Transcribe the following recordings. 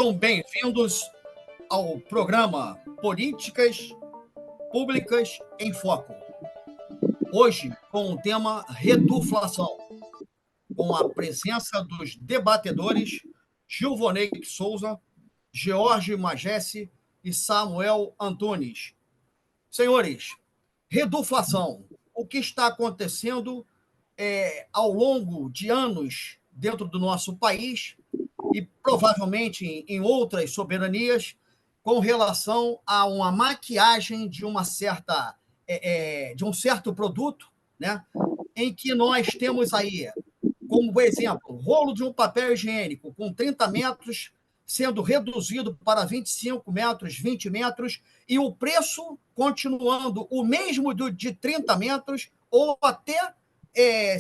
Sejam bem-vindos ao programa Políticas Públicas em Foco. Hoje, com o tema Reduflação, com a presença dos debatedores Gilvonei Souza, George Magesse e Samuel Antunes. Senhores, reduflação, o que está acontecendo ao longo de anos dentro do nosso país e provavelmente em outras soberanias, com relação a uma maquiagem de uma certa de um certo produto, né? Em que nós temos aí, como exemplo, rolo de um papel higiênico com 30 metros sendo reduzido para 25 metros, 20 metros, e o preço continuando o mesmo de 30 metros, ou até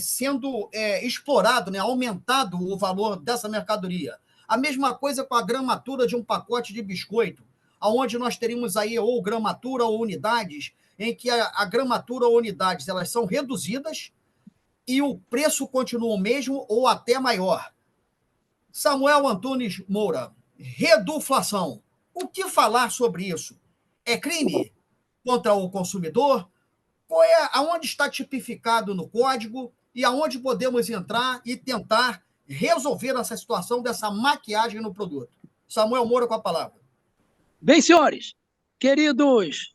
sendo explorado, né? Aumentado o valor dessa mercadoria. A mesma coisa com a gramatura de um pacote de biscoito, onde nós teríamos aí ou gramatura ou unidades, em que a gramatura ou unidades elas são reduzidas e o preço continua o mesmo ou até maior. Samuel Antunes Moura, reduflação. O que falar sobre isso? É crime contra o consumidor? Aonde está tipificado no código e aonde podemos entrar e tentar resolver essa situação dessa maquiagem no produto? Samuel Moura, com a palavra. Bem, senhores, queridos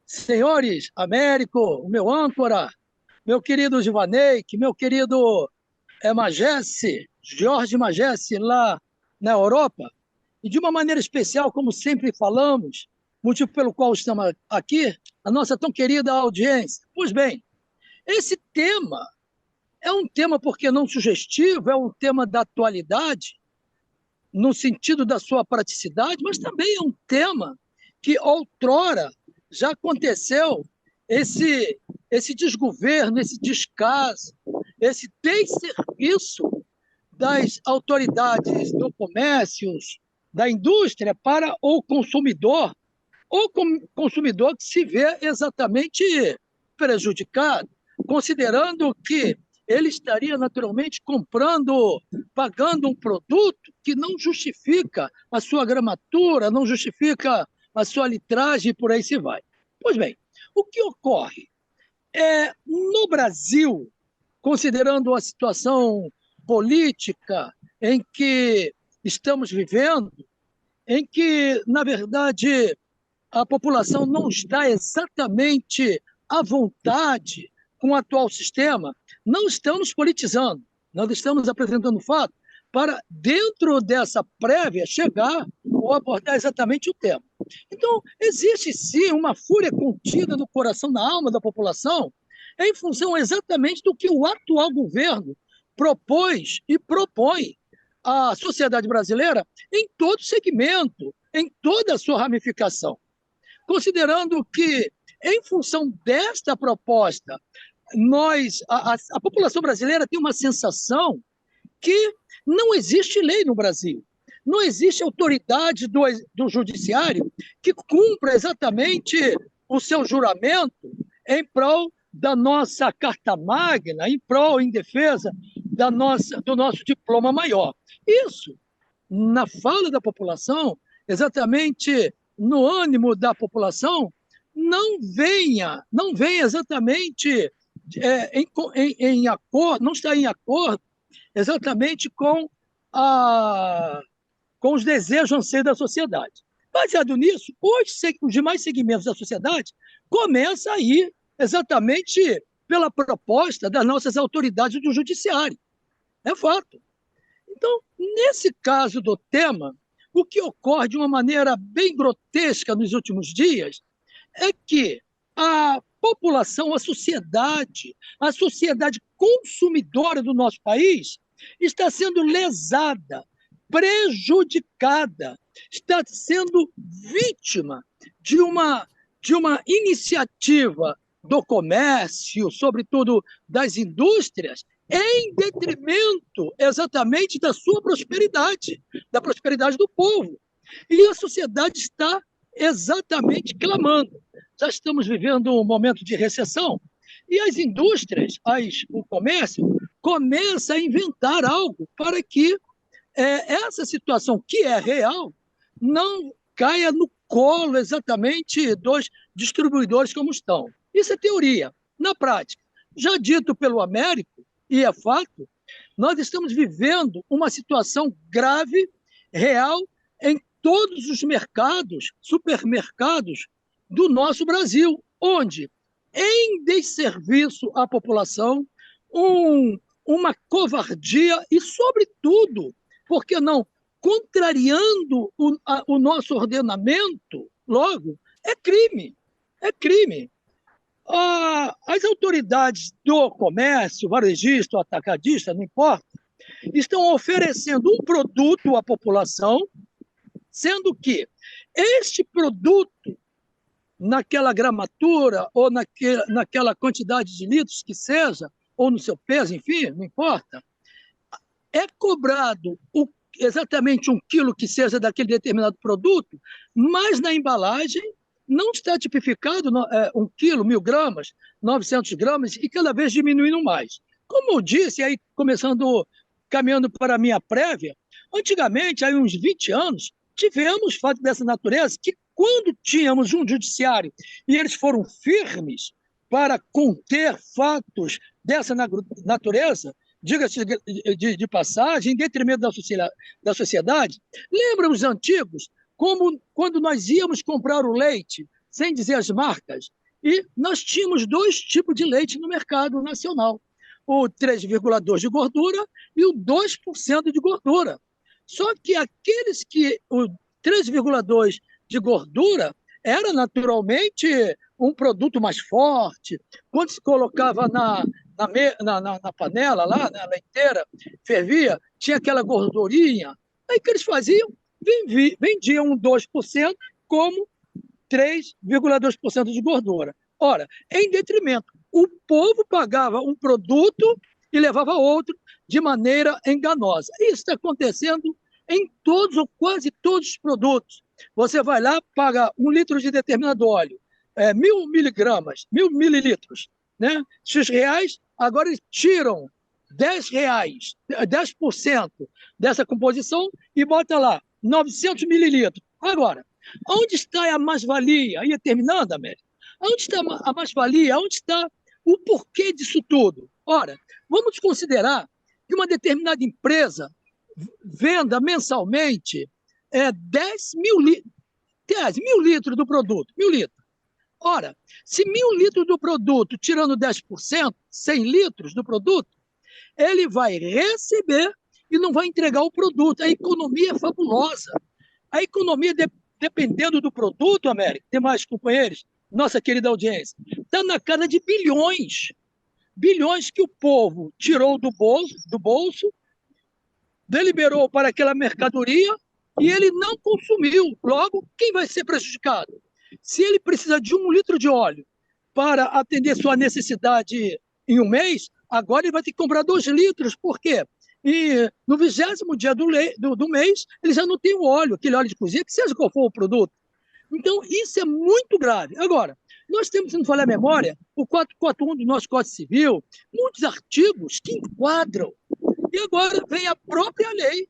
senhores Américo, o meu âncora, meu querido Givanei, meu querido Magesse, Jorge Magesse, lá na Europa, e de uma maneira especial, como sempre falamos, motivo pelo qual estamos aqui, a nossa tão querida audiência. Pois bem, esse tema é um tema, por que não sugestivo, é um tema da atualidade, no sentido da sua praticidade, mas também é um tema que outrora já aconteceu esse desgoverno, esse descaso, esse desserviço das autoridades do comércio, da indústria para o consumidor que se vê exatamente prejudicado, considerando que ele estaria naturalmente pagando um produto que não justifica a sua gramatura, não justifica a sua litragem e por aí se vai. Pois bem, o que ocorre? No Brasil, considerando a situação política em que estamos vivendo, em que, na verdade, a população não está exatamente à vontade com o atual sistema, não estamos politizando, nós estamos apresentando fato para, dentro dessa prévia, chegar ou abordar exatamente o tema. Então, existe sim uma fúria contida no coração, na alma da população, em função exatamente do que o atual governo propôs e propõe à sociedade brasileira em todo segmento, em toda a sua ramificação. Considerando que, em função desta proposta, a população brasileira tem uma sensação que não existe lei no Brasil. Não existe autoridade do judiciário que cumpra exatamente o seu juramento em prol da nossa Carta Magna, em defesa do nosso diploma maior. Isso, na fala da população, exatamente no ânimo da população, não venha exatamente em acordo, não está em acordo exatamente com os desejos, anseios da sociedade. Baseado nisso, os demais segmentos da sociedade começam a ir exatamente pela proposta das nossas autoridades do judiciário. É fato. Então, nesse caso do tema, o que ocorre de uma maneira bem grotesca nos últimos dias é que a população, a sociedade consumidora do nosso país está sendo lesada, prejudicada, está sendo vítima de uma iniciativa do comércio, sobretudo das indústrias, em detrimento exatamente da sua prosperidade, da prosperidade do povo. E a sociedade está exatamente clamando. Já estamos vivendo um momento de recessão e as indústrias, o comércio, começa a inventar algo para que essa situação que é real não caia no colo exatamente dos distribuidores como estão. Isso é teoria. Na prática, já dito pelo Américo, e é fato, nós estamos vivendo uma situação grave, real, em todos os mercados, supermercados do nosso Brasil, onde, em desserviço à população, uma covardia e, sobretudo, por que não, contrariando o nosso ordenamento, logo, é crime. É crime. As autoridades do comércio, varejista, atacadista, não importa, estão oferecendo um produto à população, sendo que este produto, naquela gramatura ou naquela quantidade de litros que seja, ou no seu peso, enfim, não importa, é cobrado exatamente 1 quilo que seja daquele determinado produto, mas na embalagem não está tipificado 1 quilo, 1.000 gramas, 900 gramas, e cada vez diminuindo mais. Como eu disse, aí caminhando para a minha prévia, antigamente, há uns 20 anos, tivemos fatos dessa natureza que, quando tínhamos um judiciário e eles foram firmes para conter fatos dessa natureza, diga-se de passagem, em detrimento da sociedade, lembra os antigos, como quando nós íamos comprar o leite, sem dizer as marcas, e nós tínhamos 2 tipos de leite no mercado nacional, o 3,2% de gordura e o 2% de gordura. Só que aqueles o 3,2% de gordura era naturalmente um produto mais forte. Quando se colocava na panela, lá, na leiteira, fervia, tinha aquela gordurinha. Aí o que eles faziam? Vendiam 2% como 3,2% de gordura. Ora, em detrimento, o povo pagava um produto e levava outro de maneira enganosa. Isso está acontecendo em todos ou quase todos os produtos. Você vai lá, paga 1 litro de determinado óleo, 1.000 miligramas, 1.000 mililitros, né? X reais, agora eles tiram 10 reais, 10% dessa composição e bota lá 900 mililitros. Agora, onde está a mais-valia? Aí, terminando, América, onde está a mais-valia? Onde está o porquê disso tudo? Ora, vamos considerar que uma determinada empresa venda mensalmente 10 mil litros, 1.000 litros do produto, 1.000 litros. Ora, se 1.000 litros do produto, tirando 10%, 100 litros do produto, ele vai receber e não vai entregar o produto. A economia é fabulosa. A economia, dependendo do produto, América, tem mais companheiros, nossa querida audiência, está na casa de bilhões. Bilhões que o povo tirou do bolso, deliberou para aquela mercadoria e ele não consumiu. Logo, quem vai ser prejudicado? Se ele precisa de 1 litro de óleo para atender sua necessidade em um mês, agora ele vai ter que comprar 2 litros. Por quê? E no 20º dia do mês, ele já não tem o óleo, aquele óleo de cozinha, que seja qual for o produto. Então, isso é muito grave. Agora, nós temos, se não falhar a memória, o 441 do nosso Código Civil, muitos artigos que enquadram. E agora vem a própria lei,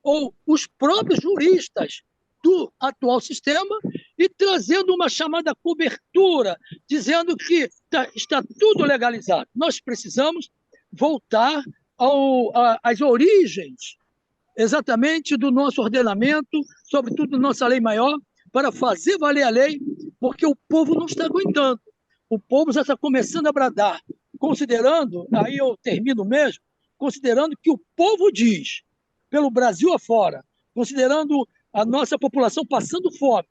ou os próprios juristas do atual sistema, e trazendo uma chamada cobertura, dizendo que está tudo legalizado. Nós precisamos voltar às origens, exatamente, do nosso ordenamento, sobretudo da nossa lei maior, para fazer valer a lei, porque o povo não está aguentando. O povo já está começando a bradar, considerando, aí eu termino mesmo, considerando que o povo diz, pelo Brasil afora, considerando a nossa população passando fome,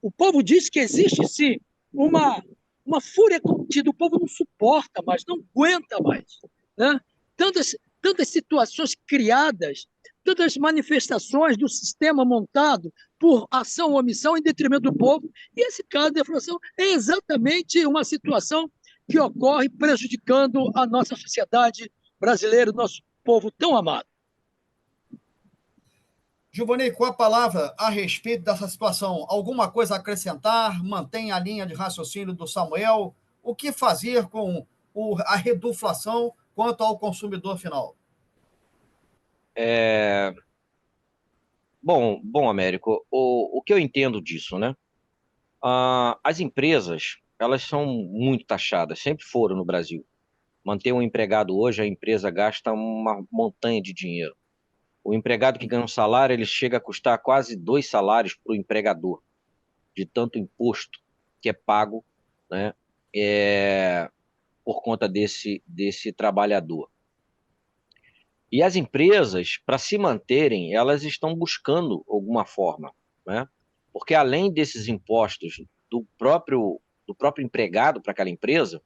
o povo diz que existe, sim, uma fúria contida, o povo não suporta mais, não aguenta mais, né? Tantas situações criadas, tantas manifestações do sistema montado por ação ou omissão em detrimento do povo, e esse caso de deflação é exatamente uma situação que ocorre prejudicando a nossa sociedade brasileira, o nosso povo tão amado. Gilvaney, com a palavra a respeito dessa situação, alguma coisa a acrescentar? Mantém a linha de raciocínio do Samuel? O que fazer com a reduflação quanto ao consumidor final? Bom, Américo, o que eu entendo disso, né? As empresas, elas são muito taxadas, sempre foram no Brasil. Manter um empregado hoje, a empresa gasta uma montanha de dinheiro. O empregado que ganha um salário, ele chega a custar quase 2 salários para o empregador, de tanto imposto que é pago, né, por conta desse trabalhador. E as empresas, para se manterem, elas estão buscando alguma forma, né? Porque além desses impostos do próprio empregado para aquela empresa,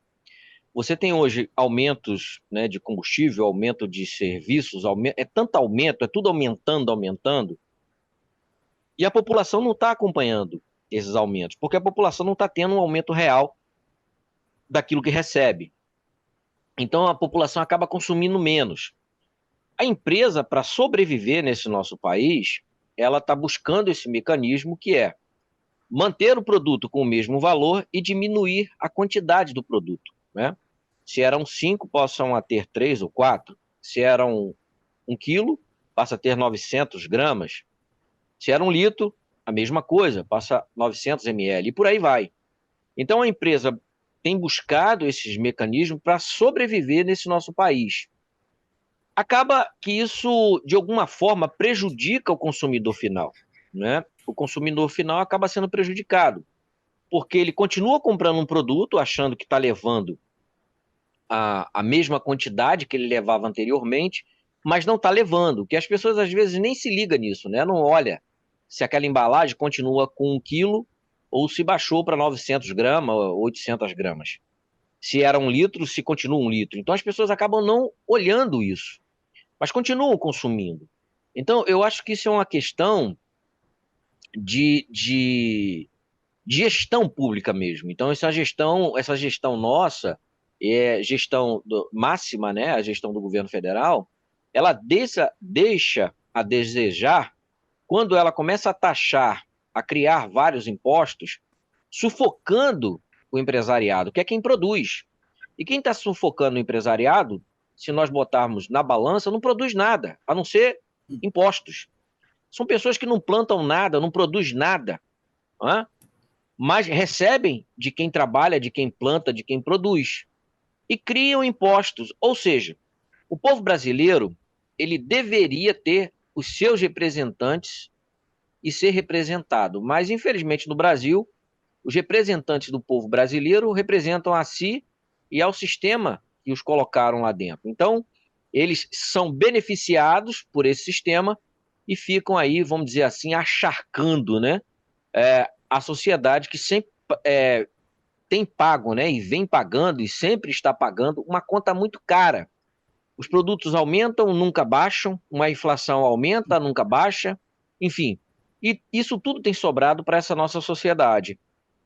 você tem hoje aumentos, né, de combustível, aumento de serviços, é tanto aumento, é tudo aumentando, aumentando, e a população não está acompanhando esses aumentos, porque a população não está tendo um aumento real daquilo que recebe. Então a população acaba consumindo menos. A empresa, para sobreviver nesse nosso país, ela está buscando esse mecanismo que é manter o produto com o mesmo valor e diminuir a quantidade do produto, né? Se eram 5, passam a ter 3 ou 4. Se eram 1 quilo, passa a ter 900 gramas. Se era 1 litro, a mesma coisa, passa a 900 ml, e por aí vai. Então a empresa tem buscado esses mecanismos para sobreviver nesse nosso país. Acaba que isso, de alguma forma, prejudica o consumidor final, né? O consumidor final acaba sendo prejudicado, porque ele continua comprando um produto, achando que está levando a mesma quantidade que ele levava anteriormente, mas não está levando, que as pessoas às vezes nem se ligam nisso, né? Não olha se aquela embalagem continua com 1 quilo ou se baixou para 900 gramas, 800 gramas. Se era 1 litro, se continua 1 litro. Então as pessoas acabam não olhando isso, mas continuam consumindo. Então eu acho que isso é uma questão de gestão pública mesmo. Então, essa gestão nossa, gestão máxima, né, a gestão do governo federal, ela deixa a desejar quando ela começa a taxar, a criar vários impostos, sufocando o empresariado, que é quem produz. E quem está sufocando o empresariado, se nós botarmos na balança, não produz nada, a não ser impostos. São pessoas que não plantam nada, não produzem nada, não é? Mas recebem de quem trabalha, de quem planta, de quem produz, e criam impostos. Ou seja, o povo brasileiro, ele deveria ter os seus representantes e ser representado, mas infelizmente no Brasil, os representantes do povo brasileiro representam a si e ao sistema que os colocaram lá dentro. Então, eles são beneficiados por esse sistema e ficam aí, vamos dizer assim, acharcando, né, a sociedade que sempre tem pago, né, e vem pagando e sempre está pagando uma conta muito cara. Os produtos aumentam, nunca baixam, uma inflação aumenta, nunca baixa, enfim. E isso tudo tem sobrado para essa nossa sociedade.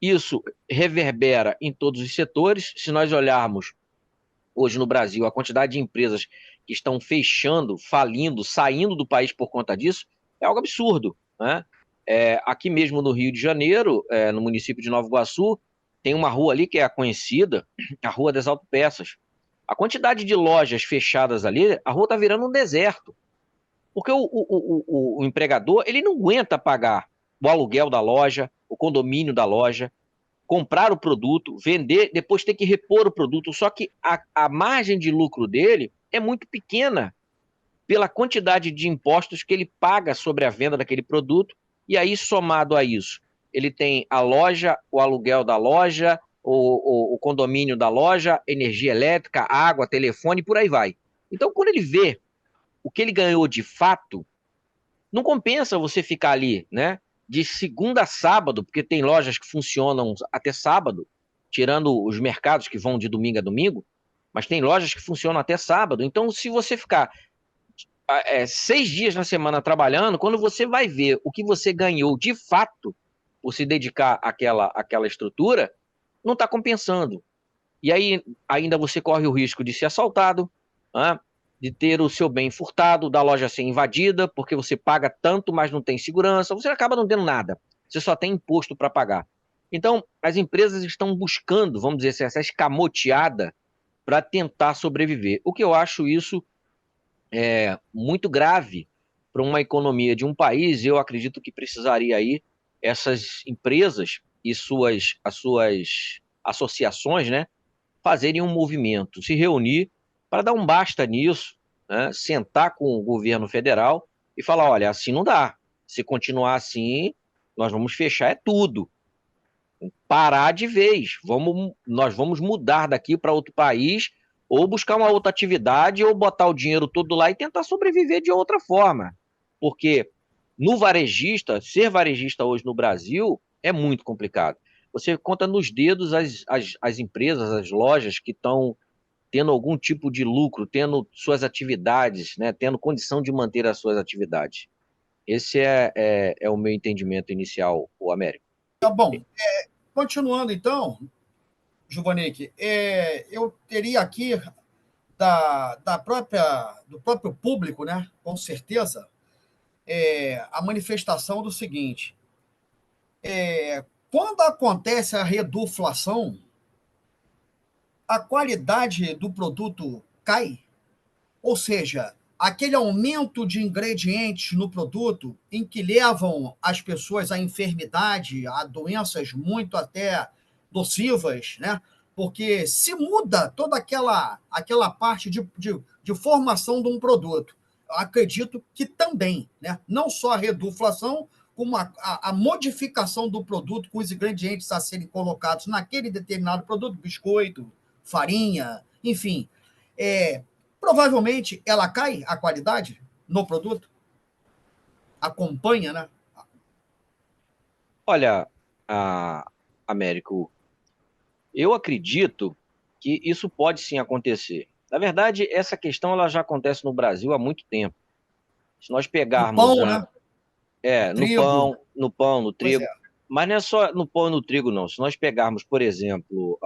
Isso reverbera em todos os setores. Se nós olharmos hoje no Brasil a quantidade de empresas que estão fechando, falindo, saindo do país por conta disso, é algo absurdo, né? Aqui mesmo no Rio de Janeiro, no município de Nova Iguaçu, tem uma rua ali que é a conhecida, a Rua das Autopeças. A quantidade de lojas fechadas ali, a rua está virando um deserto. Porque o empregador, ele não aguenta pagar o aluguel da loja, o condomínio da loja, comprar o produto, vender, depois ter que repor o produto. Só que a margem de lucro dele é muito pequena pela quantidade de impostos que ele paga sobre a venda daquele produto. E aí, somado a isso, ele tem a loja, o aluguel da loja, o condomínio da loja, energia elétrica, água, telefone, por aí vai. Então, quando ele vê o que ele ganhou de fato, não compensa você ficar ali, né, de segunda a sábado, porque tem lojas que funcionam até sábado, tirando os mercados que vão de domingo a domingo, mas tem lojas que funcionam até sábado. Então, se você ficar 6 dias na semana trabalhando, quando você vai ver o que você ganhou de fato por se dedicar àquela estrutura, não está compensando. E aí ainda você corre o risco de ser assaltado, né? De ter o seu bem furtado, da loja ser invadida, porque você paga tanto, mas não tem segurança, você acaba não tendo nada, você só tem imposto para pagar. Então, as empresas estão buscando, vamos dizer assim, essa escamoteada para tentar sobreviver. O que eu acho isso muito grave, para uma economia de um país, eu acredito que precisaria aí essas empresas e as suas associações, né, fazerem um movimento, se reunir para dar um basta nisso, né, sentar com o governo federal e falar, olha, assim não dá. Se continuar assim, nós vamos fechar tudo. Parar de vez. Nós vamos mudar daqui para outro país ou buscar uma outra atividade ou botar o dinheiro todo lá e tentar sobreviver de outra forma. Porque no varejista, ser varejista hoje no Brasil é muito complicado. Você conta nos dedos as empresas, as lojas que estão tendo algum tipo de lucro, tendo suas atividades, né, tendo condição de manter as suas atividades. Esse é o meu entendimento inicial, o Américo. Tá bom. Continuando, então, Giovannick, eu teria aqui do próprio público, né, com certeza, a manifestação do seguinte: quando acontece a reduflação, a qualidade do produto cai, ou seja, aquele aumento de ingredientes no produto em que levam as pessoas à enfermidade, a doenças muito até nocivas, né? Porque se muda toda aquela parte de formação de um produto. Eu acredito que também, né? Não só a reduflação, como a modificação do produto com os ingredientes a serem colocados naquele determinado produto, biscoito, farinha, enfim. Provavelmente ela cai a qualidade no produto? Acompanha, né? Olha, Américo, eu acredito que isso pode sim acontecer. Na verdade, essa questão ela já acontece no Brasil há muito tempo. Se nós No pegarmos pão, né? Trigo. no pão, no Pois trigo, é. mas não é só no pão e no trigo, não. Se nós pegarmos, por exemplo,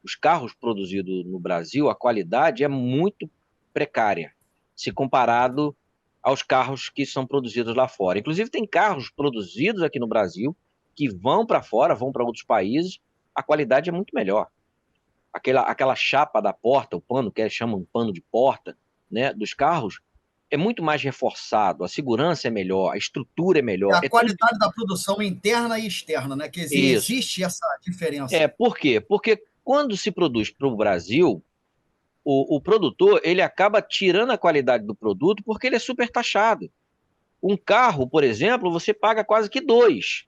os carros produzidos no Brasil, a qualidade é muito precária, se comparado aos carros que são produzidos lá fora. Inclusive, tem carros produzidos aqui no Brasil que vão para fora, vão para outros países, a qualidade é muito melhor. Aquela chapa da porta, o pano, que chamam pano de porta, né, dos carros, é muito mais reforçado, a segurança é melhor, a estrutura é É melhor. a qualidade da produção interna e externa, né? Que Isso. existe essa diferença. Por quê? Porque quando se produz para o Brasil, o produtor ele acaba tirando a qualidade do produto porque ele é super taxado. Um carro, por exemplo, você paga quase que dois.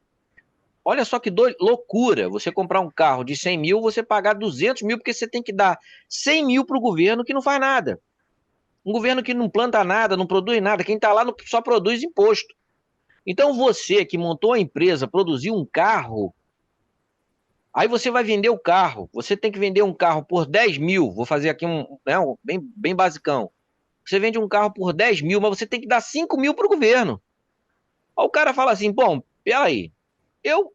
Olha só que loucura, você comprar um carro de 100 mil, você pagar 200 mil, porque você tem que dar 100 mil para o governo que não faz nada. Um governo que não planta nada, não produz nada, quem está lá só produz imposto. Então você que montou a empresa, produziu um carro, aí você vai vender o carro, você tem que vender um carro por 10 mil, vou fazer aqui um bem basicão. Você vende um carro por 10 mil, mas você tem que dar 5 mil para o governo. Aí o cara fala assim, bom, peraí, eu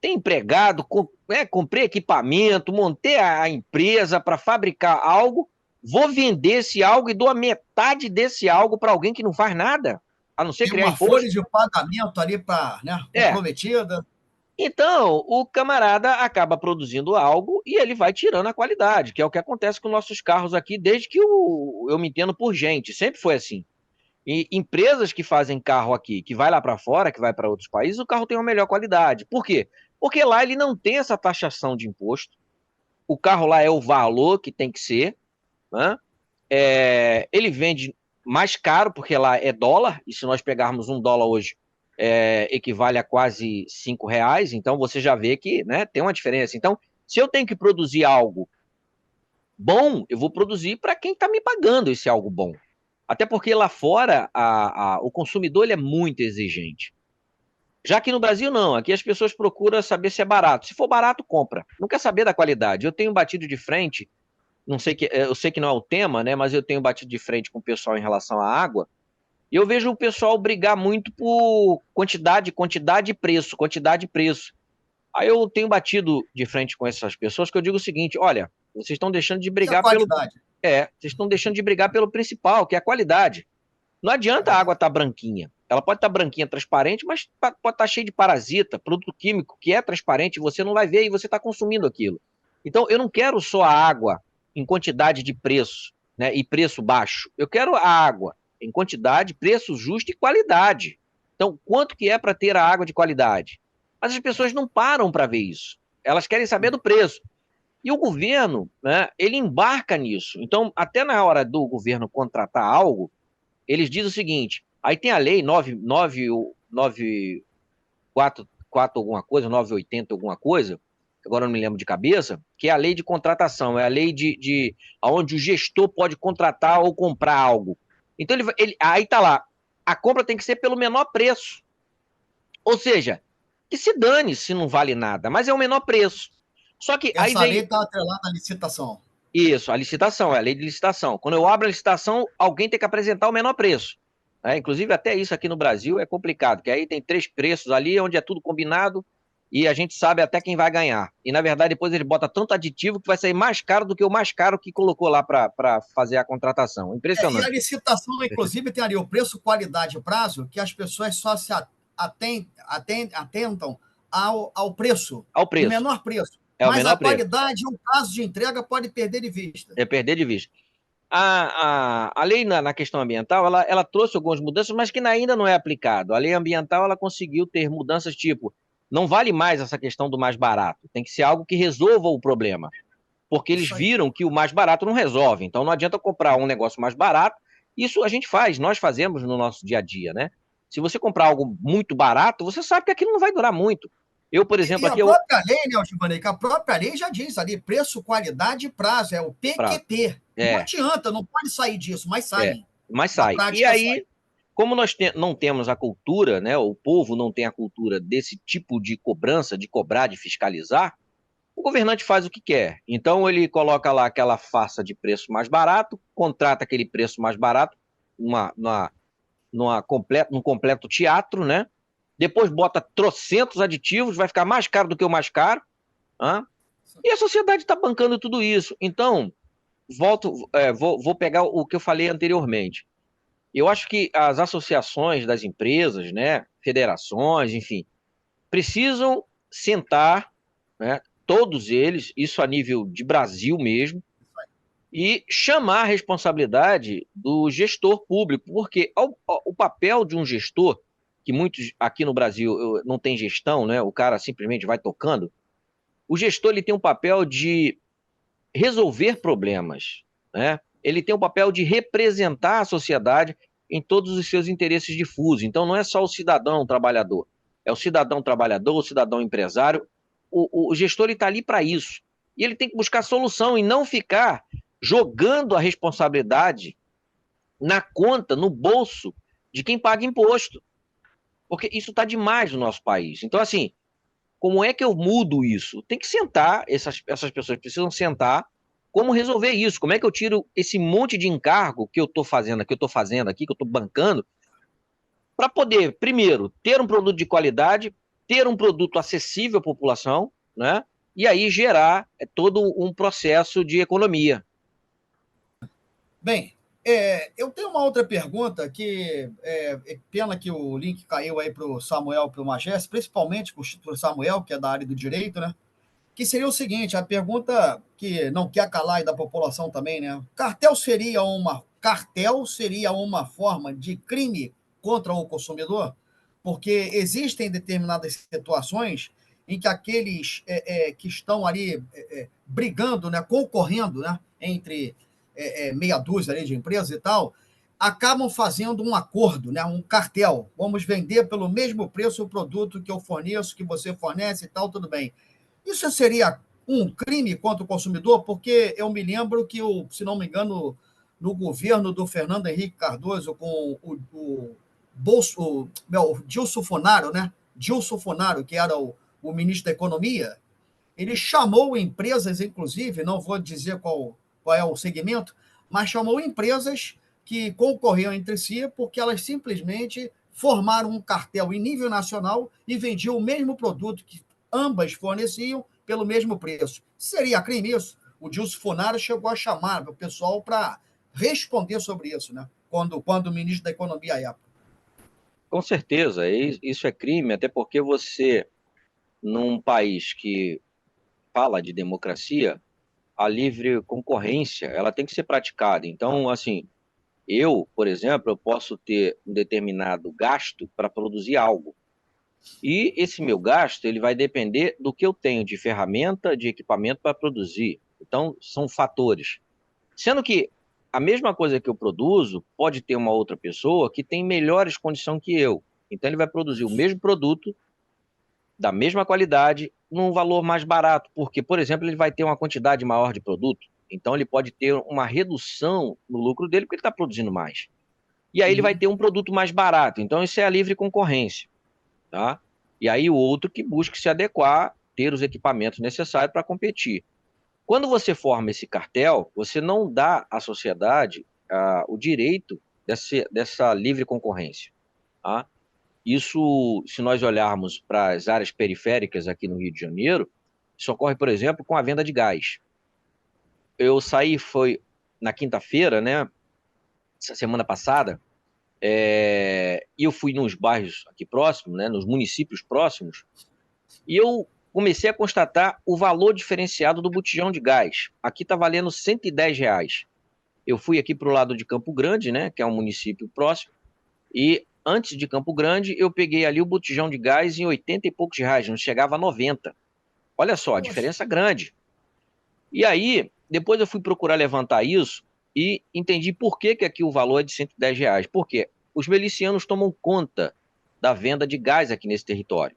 tenho empregado, comprei equipamento, montei a empresa para fabricar algo, vou vender esse algo e dou a metade desse algo para alguém que não faz nada, a não ser Tem criar uma folha imposto. de pagamento ali para, né, É. comprometida. Então, o camarada acaba produzindo algo e ele vai tirando a qualidade, que é o que acontece com nossos carros aqui desde que eu me entendo por gente, sempre foi assim. E empresas que fazem carro aqui, que vai lá para fora, que vai para outros países, o carro tem uma melhor qualidade. Por quê? Porque lá ele não tem essa taxação de imposto. O carro lá é o valor que tem que ser, né? Ele vende mais caro, porque lá é dólar, e se nós pegarmos um dólar hoje, equivale a quase R$ 5, então você já vê que, né, tem uma diferença. Então, se eu tenho que produzir algo bom, eu vou produzir para quem está me pagando esse algo bom. Até porque lá fora o consumidor ele é muito exigente. Já que no Brasil não, aqui as pessoas procuram saber se é barato. Se for barato, compra. Não quer saber da qualidade. Eu tenho batido de frente, não sei eu sei que não é o tema, né? Mas eu tenho batido de frente com o pessoal em relação à água. E eu vejo o pessoal brigar muito por quantidade e preço, quantidade e preço. Aí eu tenho batido de frente com essas pessoas que eu digo o seguinte: olha, vocês estão deixando de E a brigar pelo. qualidade? Vocês estão deixando de brigar pelo principal, que é a qualidade. Não adianta a água estar branquinha. Ela pode estar branquinha, transparente, mas pode estar cheia de parasita, produto químico que é transparente, você não vai ver e você está consumindo aquilo. Então, eu não quero só a água em quantidade de preço, né, e preço baixo. Eu quero a água em quantidade, preço justo e qualidade. Então, quanto que é para ter a água de qualidade? Mas as pessoas não param para ver isso. Elas querem saber do preço. E o governo, né, ele embarca nisso. Então, até na hora do governo contratar algo, eles dizem o seguinte, aí tem a lei 944 alguma coisa, 980 alguma coisa, agora eu não me lembro de cabeça, que é a lei de contratação, é a lei de onde o gestor pode contratar ou comprar algo. Então, aí está lá, a compra tem que ser pelo menor preço. Ou seja, que se dane se não vale nada, mas é o menor preço. Só que aí Essa lei vem está atrelada à licitação. isso, a licitação, é a lei de licitação. Quando eu abro a licitação, alguém tem que apresentar o menor preço. Inclusive, até isso aqui no Brasil é complicado, que aí tem 3 preços ali, onde é tudo combinado, e a gente sabe até quem vai ganhar. E, na verdade, depois ele bota tanto aditivo que vai sair mais caro do que o mais caro que colocou lá para fazer a contratação. E a Impressionante. licitação, inclusive, tem ali o preço, qualidade e prazo, que as pessoas só se atentam ao preço, Ao o preço. menor preço. É o Mas a menor preço. qualidade e o prazo de entrega pode perder de vista. É perder de vista. A lei na questão ambiental, ela trouxe algumas mudanças, mas que ainda não é aplicado. A lei ambiental, ela conseguiu ter mudanças tipo, não vale mais essa questão do mais barato, tem que ser algo que resolva o problema, porque eles Isso aí. viram que o mais barato não resolve, então não adianta comprar um negócio mais barato, isso a gente faz, nós fazemos no nosso dia a dia, né? Se você comprar algo muito barato, você sabe que aquilo não vai durar muito. Eu, por exemplo, E a aqui, própria lei, né, Giovanni, que a própria lei já diz ali, preço, qualidade e prazo, é o prazo. PQP. Não adianta, não pode sair disso, mas saem. Mas Na sai. E prática, sai. aí, como nós não temos a cultura, né, o povo não tem a cultura desse tipo de cobrança, de cobrar, de fiscalizar, o governante faz o que quer. Então, ele coloca lá aquela farsa de preço mais barato, contrata aquele preço mais barato, num completo teatro, né? Depois bota trocentos aditivos, vai ficar mais caro do que o mais caro. Hein? E a sociedade está bancando tudo isso. Então, vou pegar o que eu falei anteriormente. Eu acho que as associações das empresas, né, federações, enfim, precisam sentar, né, todos eles, isso a nível de Brasil mesmo, e chamar a responsabilidade do gestor público, porque o papel de um gestor, que muitos aqui no Brasil não tem gestão, né, o cara simplesmente vai tocando, o gestor ele tem um papel de resolver problemas, né? Ele tem o papel de representar a sociedade em todos os seus interesses difusos. Então, não é só o cidadão trabalhador, é o cidadão trabalhador, o cidadão empresário. O gestor está ali para isso. E ele tem que buscar solução e não ficar jogando a responsabilidade na conta, no bolso de quem paga imposto. Porque isso está demais no nosso país. Então, assim, como é que eu mudo isso? Tem que sentar, essas pessoas precisam sentar, como resolver isso? Como é que eu tiro esse monte de encargo que eu estou fazendo aqui, que eu estou bancando, para poder, primeiro, ter um produto de qualidade, ter um produto acessível à população, né? E aí gerar todo um processo de economia. Bem, eu tenho uma outra pergunta que pena que o link caiu aí para o Samuel, para o Magés, principalmente para o Samuel, que é da área do direito, né? Que seria o seguinte, a pergunta que não quer calar e da população também, né? Cartel seria uma forma de crime contra o consumidor? Porque existem determinadas situações em que aqueles que estão ali brigando, né, concorrendo, né, entre meia dúzia ali de empresas e tal, acabam fazendo um acordo, né, um cartel. Vamos vender pelo mesmo preço o produto que eu forneço, que você fornece e tal, tudo bem. Isso seria um crime contra o consumidor? Porque eu me lembro que, se não me engano, no governo do Fernando Henrique Cardoso, com o Gilson Funaro, né? Gilson Funaro, que era o ministro da Economia, ele chamou empresas, inclusive, não vou dizer qual é o segmento, mas chamou empresas que concorriam entre si porque elas simplesmente formaram um cartel em nível nacional e vendiam o mesmo produto que ambas forneciam pelo mesmo preço. Seria crime isso? O Gilson Funaro chegou a chamar o pessoal para responder sobre isso, né? Quando o ministro da Economia à época. Com certeza, isso é crime, até porque você, num país que fala de democracia, a livre concorrência, ela tem que ser praticada. Então, assim, Eu, por exemplo, eu posso ter um determinado gasto para produzir algo. E esse meu gasto, ele vai depender do que eu tenho de ferramenta, de equipamento para produzir. Então, são fatores. Sendo que a mesma coisa que eu produzo, pode ter uma outra pessoa que tem melhores condições que eu. Então, ele vai produzir o mesmo produto, da mesma qualidade, num valor mais barato. Porque, por exemplo, ele vai ter uma quantidade maior de produto. Então, ele pode ter uma redução no lucro dele, porque ele está produzindo mais. E aí, ele vai ter um produto mais barato. Então, isso é a livre concorrência. Tá? E aí o outro que busca se adequar, ter os equipamentos necessários para competir. Quando você forma esse cartel, você não dá à sociedade o direito dessa livre concorrência. Tá? Isso, se nós olharmos para as áreas periféricas aqui no Rio de Janeiro, isso ocorre, por exemplo, com a venda de gás. Eu saí, foi na quinta-feira, né, essa semana passada, e eu fui nos bairros aqui próximos, né, nos municípios próximos, e eu comecei a constatar o valor diferenciado do botijão de gás. Aqui está valendo R$ 110. Eu fui aqui para o lado de Campo Grande, né, que é um município próximo, e antes de Campo Grande eu peguei ali o botijão de gás em 80 e poucos reais, não chegava a 90. Olha só, a Poxa. diferença grande. E aí, depois eu fui procurar levantar isso e entendi por que aqui o valor é de R$ 110. Por quê? Os milicianos tomam conta da venda de gás aqui nesse território.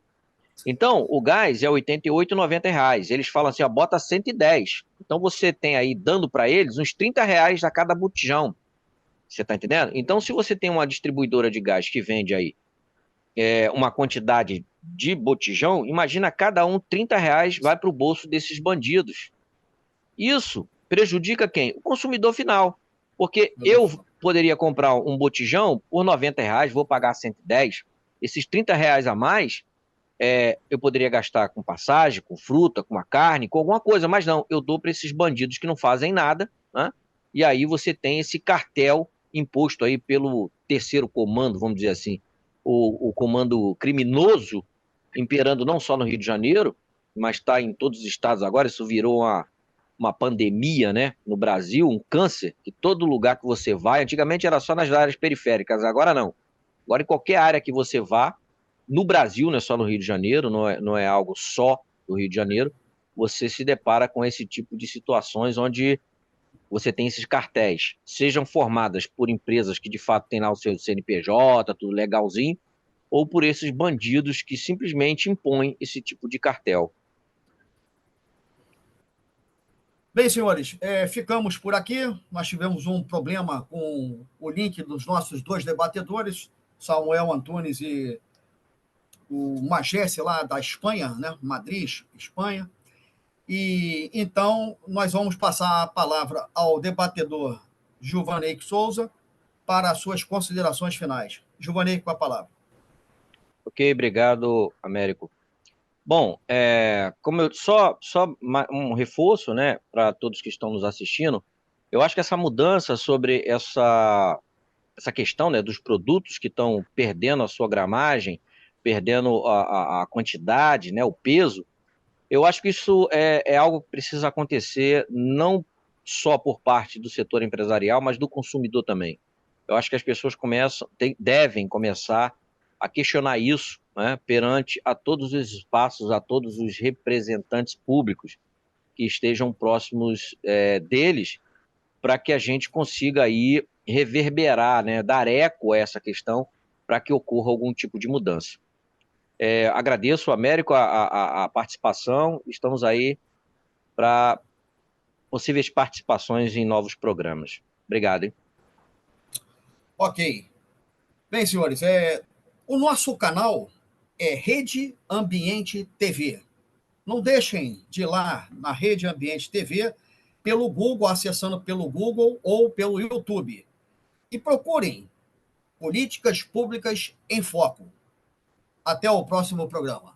Então, o gás é R$ 88, R$ 90. Eles falam assim, ó, bota 110. Então, você tem aí, dando para eles, uns R$ 30 a cada botijão. Você está entendendo? Então, se você tem uma distribuidora de gás que vende aí uma quantidade de botijão, imagina cada um R$ 30 vai para o bolso desses bandidos. Isso prejudica quem? O consumidor final. Porque eu poderia comprar um botijão por R$ 90, vou pagar 110. Esses R$ 30 a mais, eu poderia gastar com passagem, com fruta, com uma carne, com alguma coisa, mas não, eu dou para esses bandidos que não fazem nada, né? E aí você tem esse cartel imposto aí pelo terceiro comando, vamos dizer assim, o comando criminoso, imperando não só no Rio de Janeiro, mas está em todos os estados agora. Isso virou uma pandemia, né, no Brasil, um câncer, que todo lugar que você vai, antigamente era só nas áreas periféricas, agora não. Agora em qualquer área que você vá, no Brasil, não é só no Rio de Janeiro, não é algo só do Rio de Janeiro, você se depara com esse tipo de situações onde você tem esses cartéis, sejam formadas por empresas que de fato têm lá o seu CNPJ, tudo legalzinho, ou por esses bandidos que simplesmente impõem esse tipo de cartel. Bem, senhores, ficamos por aqui. Nós tivemos um problema com o link dos nossos dois debatedores, Samuel Antunes e o Magesse, lá da Espanha, né? Madrid, Espanha. E então nós vamos passar a palavra ao debatedor Gilvanei Souza para as suas considerações finais. Gilvanei, com a palavra. Ok, obrigado, Américo. Bom, como só um reforço, né, para todos que estão nos assistindo, eu acho que essa mudança sobre essa questão, né, dos produtos que estão perdendo a sua gramagem, perdendo a quantidade, né, o peso, eu acho que isso é algo que precisa acontecer não só por parte do setor empresarial, mas do consumidor também. Eu acho que as pessoas devem começar a questionar isso, né, perante a todos os espaços, a todos os representantes públicos que estejam próximos deles, para que a gente consiga aí reverberar, né, dar eco a essa questão, para que ocorra algum tipo de mudança. Agradeço, Américo, a participação. Estamos aí para possíveis participações em novos programas. Obrigado, hein? Ok. Bem, senhores, o nosso canal é Rede Ambiente TV. Não deixem de ir lá na Rede Ambiente TV, pelo Google, acessando pelo Google ou pelo YouTube. E procurem Políticas Públicas em Foco. Até o próximo programa.